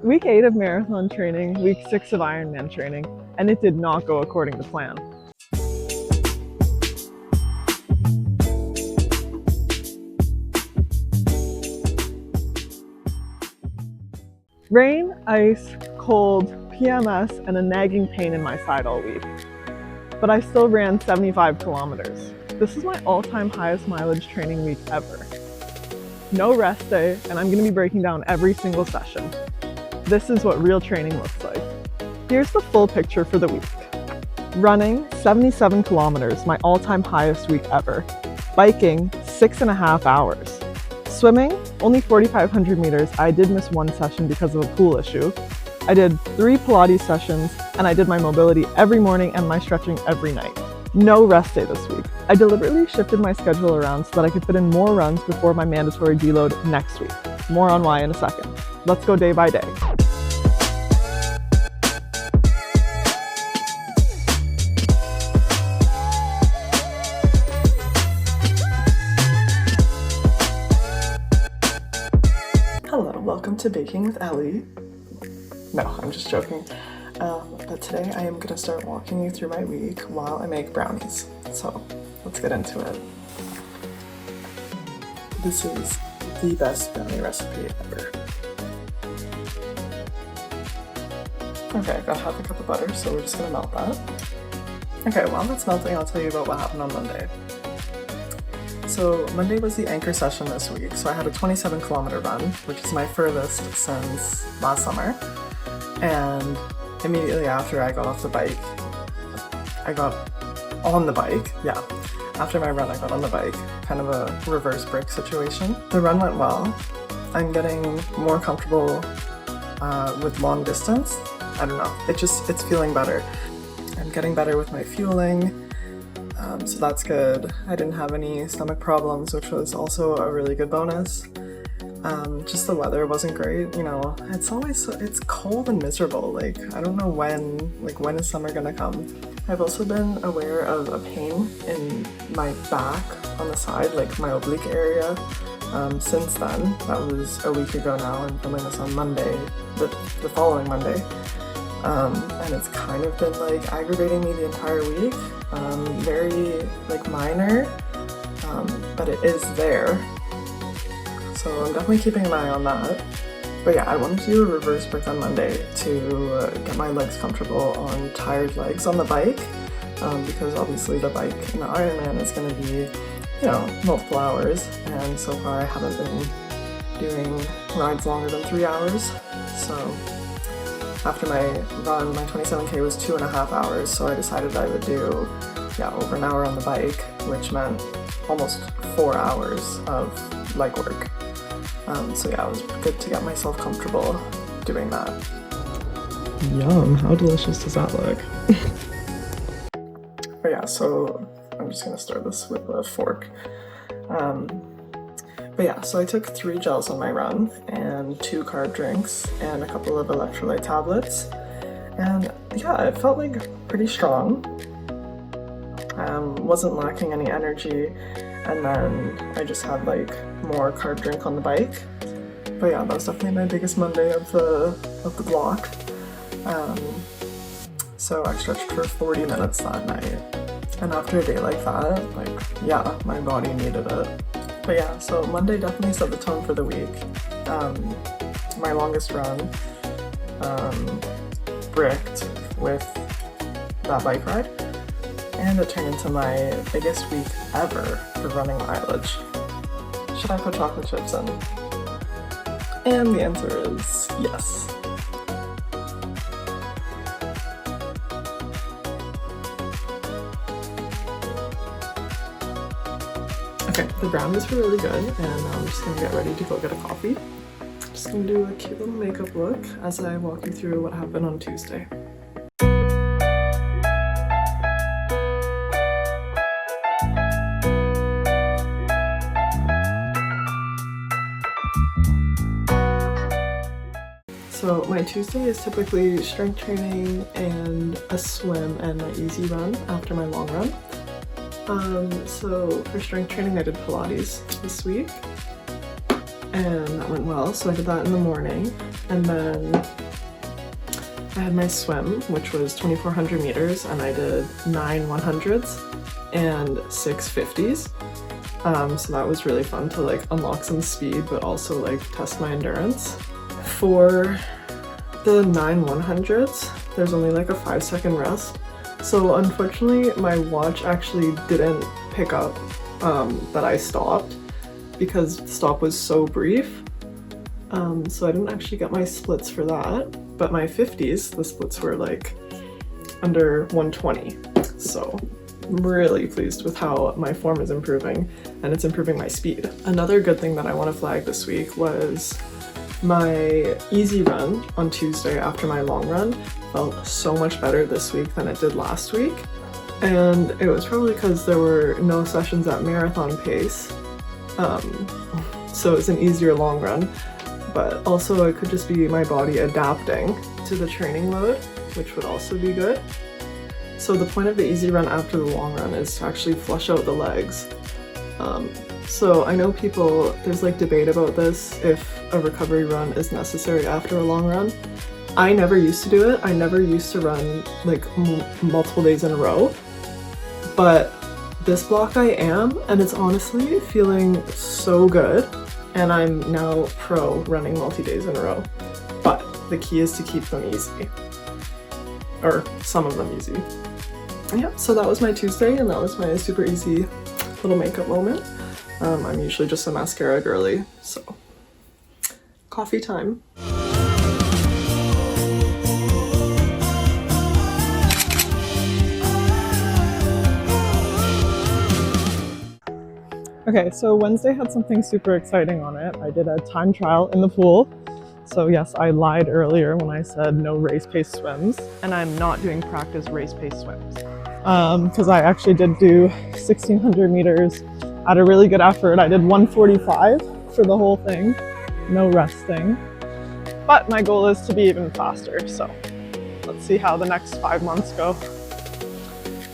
Week 8 of marathon training, week 6 of Ironman training, and it did not go according to plan. Rain, ice, cold, PMS, and a nagging pain in my side all week. But I still ran 75 kilometers. This is my all-time highest mileage training week ever. No rest day, and I'm going to be breaking down every single session. This is what real training looks like. Here's the full picture for the week. Running, 77 kilometers, my all-time highest week ever. Biking, 6.5 hours. Swimming, only 4,500 meters. I did miss one session because of a pool issue. I did 3 Pilates sessions, and I did my mobility every morning and my stretching every night. No rest day this week. I deliberately shifted my schedule around so that I could fit in more runs before my mandatory deload next week. More on why in a second. Let's go day by day. Hello, welcome to Baking with Ellie. No, I'm just joking. But today I am going to start walking you through my week while I make brownies. So let's get into it. This is the best brownie recipe ever. Okay, I got half a cup of butter, so we're just going to melt that. Okay, while that's melting, I'll tell you about what happened on Monday. So Monday was the anchor session this week, so I had a 27-kilometer run, which is my furthest since last summer. And immediately after I got on the bike, after my run I got on the bike, kind of a reverse brick situation. The run went well. I'm getting more comfortable with long distance. I don't know, it's feeling better. I'm getting better with my fueling, so that's good. I didn't have any stomach problems, which was also a really good bonus. Just the weather wasn't great, you know, it's cold and miserable, like, I don't know when is summer gonna come. I've also been aware of a pain in my back on the side, like my oblique area, since then. That was a week ago now. I'm filming this on Monday, the following Monday, and it's kind of been like aggravating me the entire week, very like minor, but it is there. So I'm definitely keeping an eye on that. But yeah, I wanted to do a reverse brick on Monday to get my legs comfortable on tired legs on the bike, because obviously the bike in the Ironman is going to be, you know, multiple hours, and so far I haven't been doing rides longer than 3 hours. So after my run, my 27K was 2.5 hours, so I decided I would do, over an hour on the bike, which meant almost 4 hours of leg work. So yeah, it was good to get myself comfortable doing that. Yum, how delicious does that look? But yeah, so I'm just gonna start this with a fork. But yeah, so I took 3 gels on my run, and 2 carb drinks, and a couple of electrolyte tablets. And yeah, it felt like pretty strong. Wasn't lacking any energy, and then I just had like more carb drink on the bike. But yeah, that was definitely my biggest Monday of the block. So I stretched for 40 minutes that night, and after a day like that, like, yeah, my body needed it. But yeah, so Monday definitely set the tone for the week. My longest run bricked with that bike ride, and it turned into my biggest week ever for running mileage. Should I put chocolate chips in? And the answer is yes. Okay, the brownies were really good, and I'm just gonna get ready to go get a coffee. Just gonna do a cute little makeup look as I walk you through what happened on Tuesday. So my Tuesday is typically strength training and a swim and my easy run after my long run. So for strength training I did Pilates this week, and that went well, so I did that in the morning. And then I had my swim, which was 2,400 meters, and I did 9 100s and 6 50s. So that was really fun to like unlock some speed, but also like test my endurance. For the 9 100s, there's only like a 5-second rest. So unfortunately, my watch actually didn't pick up that I stopped because the stop was so brief. So I didn't actually get my splits for that. But my 50s, the splits were like under 120. So I'm really pleased with how my form is improving, and it's improving my speed. Another good thing that I want to flag this week was my easy run on Tuesday after my long run felt so much better this week than it did last week. And it was probably because there were no sessions at marathon pace. So it's an easier long run. But also it could just be my body adapting to the training load, which would also be good. So the point of the easy run after the long run is to actually flush out the legs. So I know there's like debate about this, if a recovery run is necessary after a long run. I never used to do it. I never used to run like multiple days in a row. But this block I am, and it's honestly feeling so good. And I'm now pro running multi-days in a row. But the key is to keep them easy. Or some of them easy. Yeah, so that was my Tuesday, and that was my super easy little makeup moment. I'm usually just a mascara girly, so coffee time. Okay, so Wednesday had something super exciting on it. I did a time trial in the pool. So yes, I lied earlier when I said no race pace swims, and I'm not doing practice race pace swims. Because I actually did do 1,600 meters at a really good effort. I did 1:45 for the whole thing, no resting. But my goal is to be even faster, so let's see how the next 5 months go.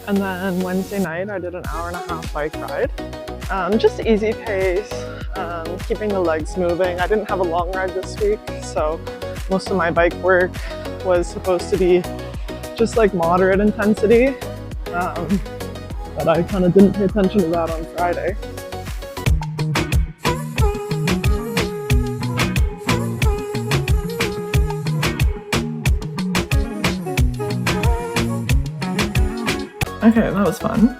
And then Wednesday night, I did an hour-and-a-half bike ride. Just easy pace, keeping the legs moving. I didn't have a long ride this week, so most of my bike work was supposed to be just like moderate intensity, but I kind of didn't pay attention to that on Friday. Okay, that was fun.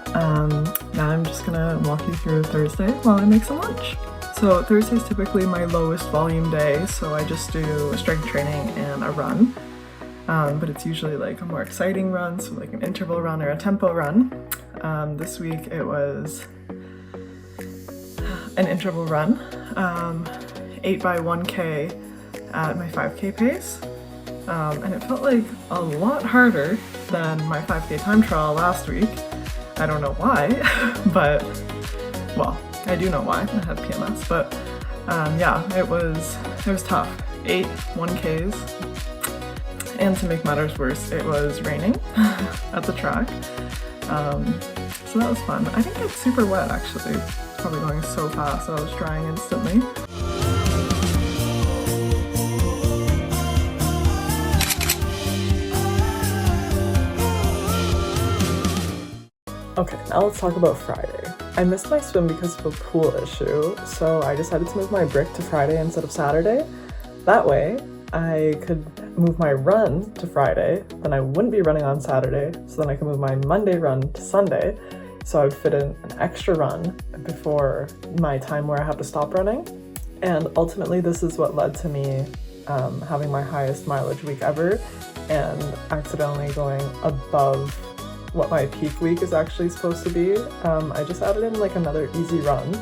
Now I'm just gonna walk you through Thursday while I make some lunch. So Thursday's typically my lowest volume day, so I just do strength training and a run. But it's usually like a more exciting run, so like an interval run or a tempo run. This week it was an interval run, 8 by 1K at my 5K pace. And it felt like a lot harder than my 5K time trial last week. I don't know why, but, well, I do know why, I had PMS, but yeah, it was tough. 8 1Ks, and to make matters worse, it was raining at the track, so that was fun. I think it's super wet actually, probably going so fast, so I was drying instantly. Okay, now let's talk about Friday. I missed my swim because of a pool issue, so I decided to move my brick to Friday instead of Saturday. That way, I could move my run to Friday, then I wouldn't be running on Saturday, so then I could move my Monday run to Sunday, so I would fit in an extra run before my time where I have to stop running. And ultimately, this is what led to me having my highest mileage week ever, and accidentally going above what my peak week is actually supposed to be. I just added in like another easy run,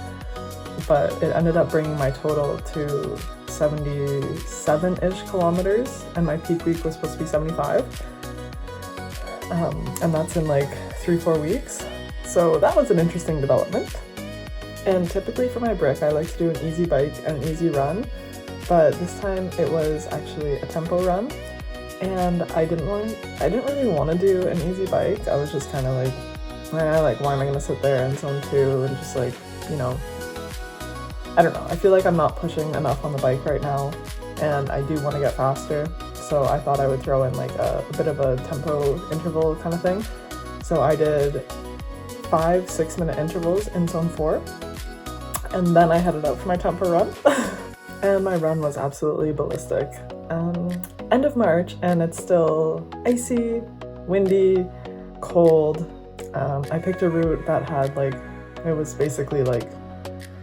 but it ended up bringing my total to 77-ish kilometers, and my peak week was supposed to be 75. And that's in like 3-4 weeks. So that was an interesting development. And typically for my brick, I like to do an easy bike and an easy run, but this time it was actually a tempo run. And I didn't really want to do an easy bike. I was just kind of like, why am I going to sit there in zone 2 and just like, you know, I don't know. I feel like I'm not pushing enough on the bike right now. and I do want to get faster. So I thought I would throw in like a bit of a tempo interval kind of thing. So I did 5 6-minute intervals in zone 4, and then I headed out for my tempo run. And my run was absolutely ballistic. End of March, and it's still icy, windy, cold. I picked a route that had like, it was basically like,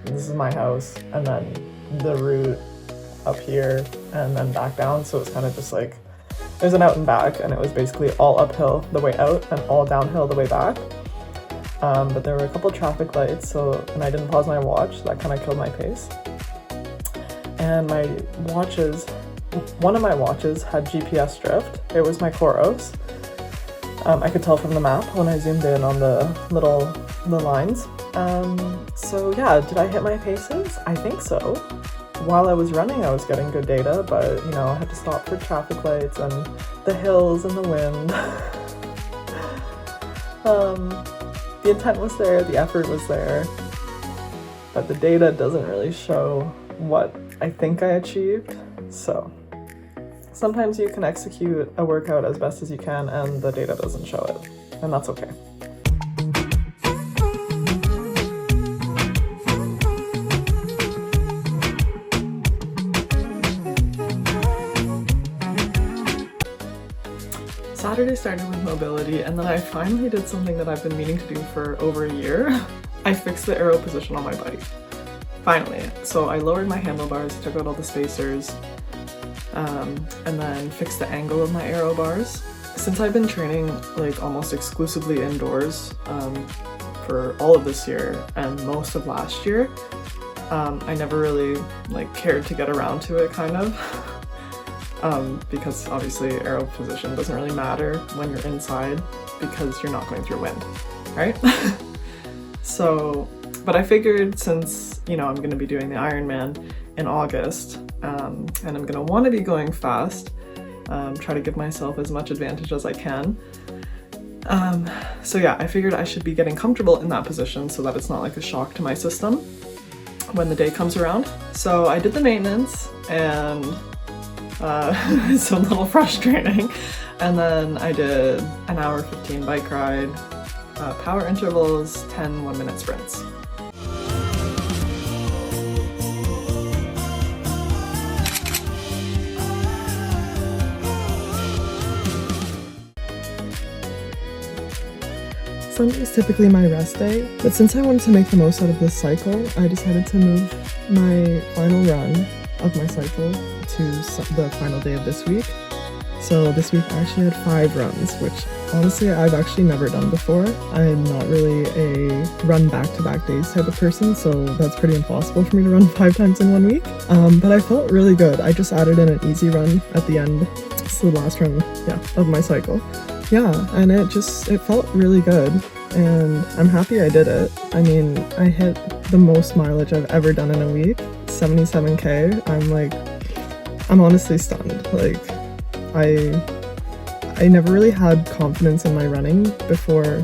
this is my house, and then the route up here, and then back down. So it's kind of just like, there's an out and back, and it was basically all uphill the way out and all downhill the way back. But there were a couple traffic lights, and I didn't pause my watch. That kind of killed my pace. And my watches, one of my watches had GPS drift. It was my Coros. I could tell from the map when I zoomed in on the lines. So yeah, did I hit my paces? I think so. While I was running, I was getting good data, but you know, I had to stop for traffic lights and the hills and the wind. The intent was there, the effort was there, but the data doesn't really show what I think I achieved. So sometimes you can execute a workout as best as you can and the data doesn't show it, and that's okay. Saturday started with mobility, and then I finally did something that I've been meaning to do for over a year. I fixed the Aero position on my bike. Finally. So I lowered my handlebars, took out all the spacers, and then fixed the angle of my Aero bars. Since I've been training like almost exclusively indoors for all of this year and most of last year, I never really like cared to get around to it, kind of. Because obviously Aero position doesn't really matter when you're inside because you're not going through wind, right? So, but I figured since, you know, I'm going to be doing the Ironman in August, and I'm going to want to be going fast, try to give myself as much advantage as I can. So yeah, I figured I should be getting comfortable in that position so that it's not like a shock to my system when the day comes around. So I did the maintenance, and it's a little frustrating. And then I did an hour 15 bike ride, power intervals, 10 1-minute sprints. Sunday is typically my rest day, but since I wanted to make the most out of this cycle, I decided to move my final run of my cycle to the final day of this week. So this week I actually had 5 runs, which honestly I've actually never done before. I'm not really a run back-to-back days type of person, so that's pretty impossible for me to run 5 times in 1 week. But I felt really good. I just added in an easy run at the end. It's the last run, of my cycle. Yeah, and it felt really good, and I'm happy I did it. I mean, I hit the most mileage I've ever done in a week, 77K. I'm honestly stunned. Like, I never really had confidence in my running before,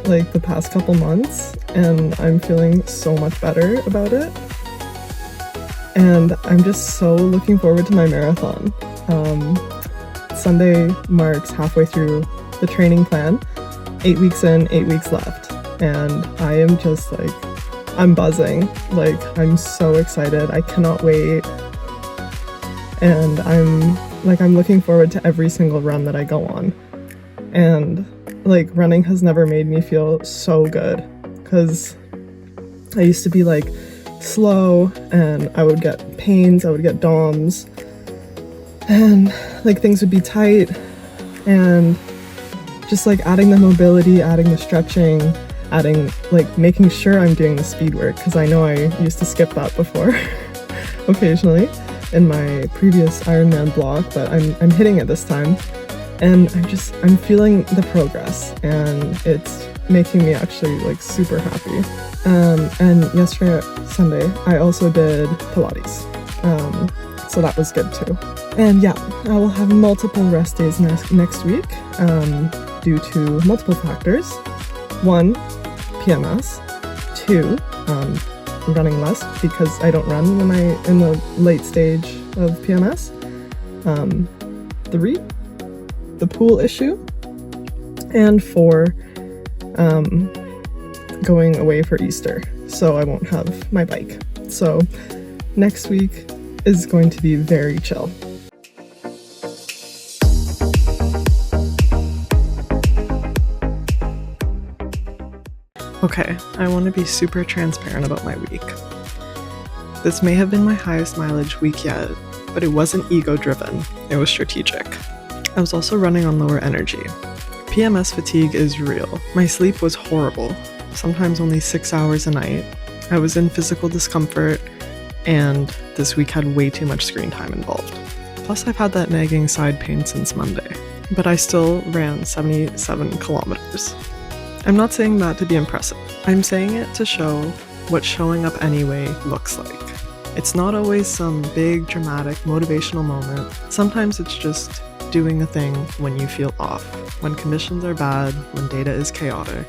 like, the past couple months, and I'm feeling so much better about it. And I'm just so looking forward to my marathon. Sunday marks halfway through the training plan, 8 weeks in, 8 weeks left, and I am just like, I'm buzzing. Like, I'm so excited. I cannot wait. And I'm looking forward to every single run that I go on. And like, running has never made me feel so good, because I used to be like slow and I would get pains, I would get DOMs, and like things would be tight, and just like adding the mobility, adding the stretching, adding like making sure I'm doing the speed work, because I know I used to skip that before occasionally in my previous Ironman block, but I'm hitting it this time, and I'm feeling the progress, and it's making me actually like super happy. And yesterday, Sunday, I also did Pilates, so that was good too. And yeah, I will have multiple rest days next week due to multiple factors. 1, PMS. 2, running less, because I don't run when in the late stage of PMS. 3, the pool issue, and 4, going away for Easter, so I won't have my bike. So next week is going to be very chill. Okay, I want to be super transparent about my week. This may have been my highest mileage week yet, but it wasn't ego-driven, it was strategic. I was also running on lower energy. PMS fatigue is real. My sleep was horrible, sometimes only 6 hours a night. I was in physical discomfort, and this week had way too much screen time involved. Plus I've had that nagging side pain since Monday, but I still ran 77 kilometers. I'm not saying that to be impressive. I'm saying it to show what showing up anyway looks like. It's not always some big, dramatic, motivational moment. Sometimes it's just doing a thing when you feel off, when conditions are bad, when data is chaotic,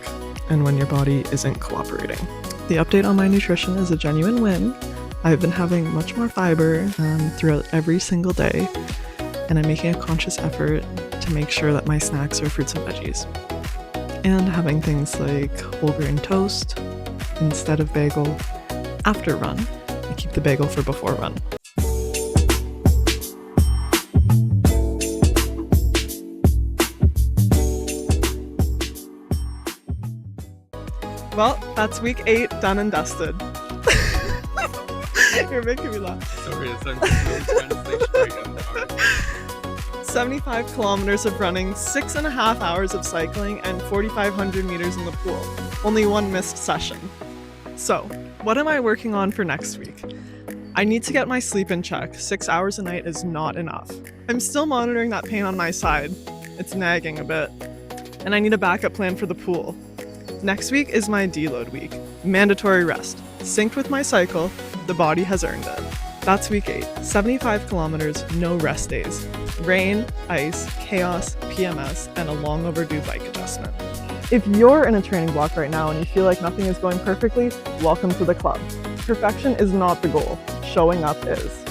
and when your body isn't cooperating. The update on my nutrition is a genuine win. I've been having much more fiber throughout every single day, and I'm making a conscious effort to make sure that my snacks are fruits and veggies. And having things like whole grain toast instead of bagel after run. I keep the bagel for before run. Well, that's week 8 done and dusted. You're making me laugh. Sorry, it's trying to stay straight and hard. 75 kilometers of running, 6.5 hours of cycling, and 4,500 meters in the pool. Only one missed session. So, what am I working on for next week? I need to get my sleep in check. 6 hours a night is not enough. I'm still monitoring that pain on my side. It's nagging a bit. And I need a backup plan for the pool. Next week is my deload week. Mandatory rest. Synced with my cycle, the body has earned it. That's week 8. 75 kilometers, no rest days. Rain, ice, chaos, PMS, and a long overdue bike adjustment. If you're in a training block right now and you feel like nothing is going perfectly, welcome to the club. Perfection is not the goal. Showing up is.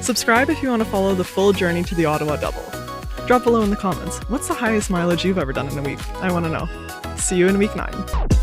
Subscribe if you want to follow the full journey to the Ottawa Double. Drop below in the comments, what's the highest mileage you've ever done in a week? I want to know. See you in week 9.